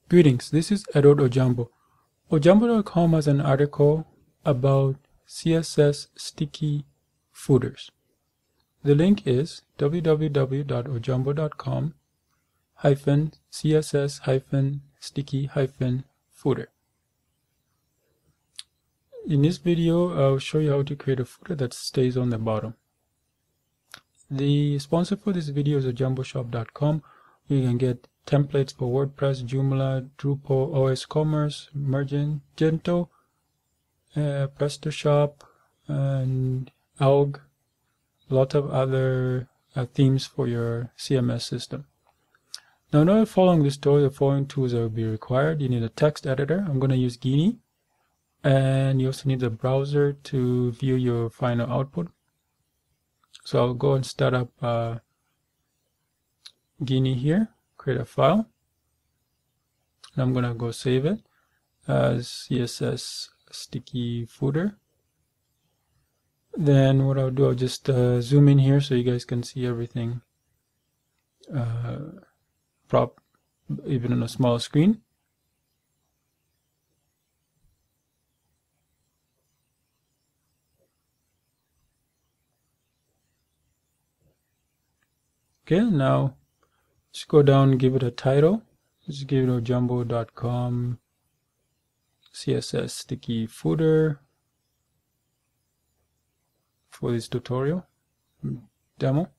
Greetings, this is Edward Ojambo. Ojambo.com has an article about CSS sticky footers. The link is www.ojambo.com/css-sticky-footer. In this video, I'll show you how to create a footer that stays on the bottom. The sponsor for this video is ojamboshop.com. You can get templates for WordPress, Joomla, Drupal, OS Commerce, Magento, PrestaShop, and Alg. A lot of other themes for your CMS system. Now, in order to follow this tutorial, the following tools will be required. You need a text editor. I'm going to use Guinea. And you also need a browser to view your final output. So I'll go and start up Guinea here, create a file. And I'm going to go save it as CSS sticky footer. Then what I'll do, I'll just zoom in here so you guys can see everything even on a small screen. Okay, now just go down and give it a title. Just give it ojambo.com CSS sticky footer for this tutorial demo.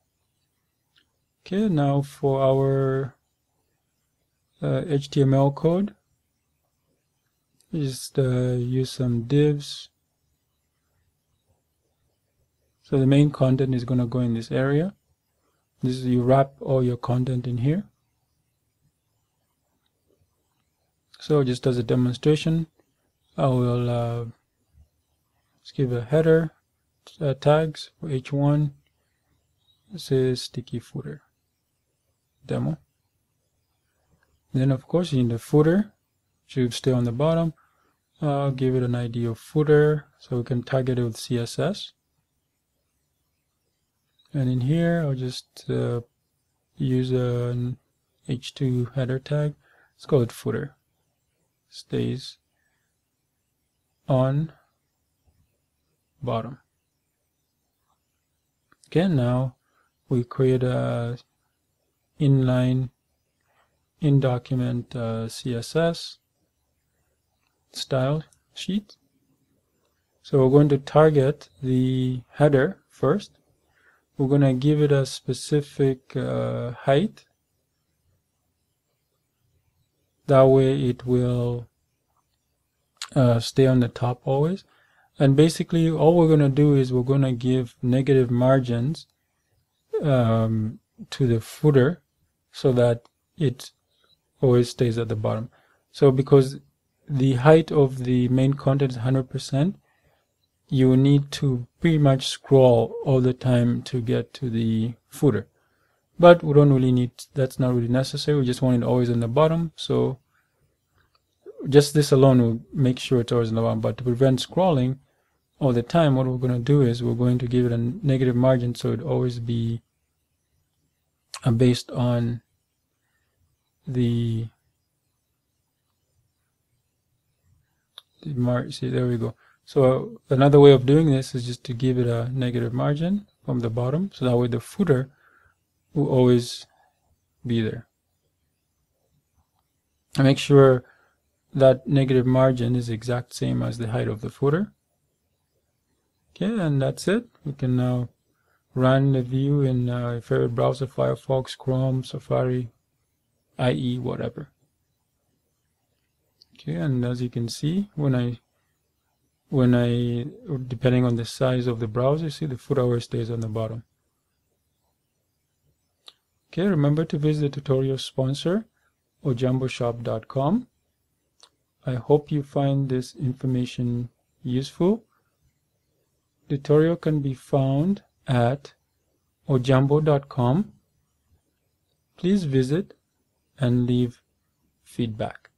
Okay, now for our HTML code, just use some divs. So the main content is going to go in this area. This is, you wrap all your content in here. So just as a demonstration, I will just give a header tags for h1. This is sticky footer demo. Then of course you need a footer, should stay on the bottom. I'll give it an ID of footer so we can target it with CSS. And in here, I'll just use an h2 header tag. Let's call it footer. Stays on bottom. Okay, now we create a inline in-document CSS style sheet. So we're going to target the header first. We're going to give it a specific height. That way it will stay on the top always. And basically all we're going to do is we're going to give negative margins to the footer so that it always stays at the bottom. So because the height of the main content is 100%, you need to pretty much scroll all the time to get to the footer. But we don't really need, that's not really necessary. We just want it always on the bottom. So just this alone will make sure it's always on the bottom. But to prevent scrolling all the time, what we're going to do is we're going to give it a negative margin so it always be based on the margin. See, there we go. So another way of doing this is just to give it a negative margin from the bottom, so that way the footer will always be there. And make sure that negative margin is the exact same as the height of the footer. Okay, and that's it. We can now run the view in your favorite browser, Firefox, Chrome, Safari, IE, whatever. Okay, and as you can see, when I depending on the size of the browser, see the footer always stays on the bottom. Okay, remember to visit the tutorial sponsor, ojamboshop.com. I hope you find this information useful. The tutorial can be found at ojambo.com. Please visit and leave feedback.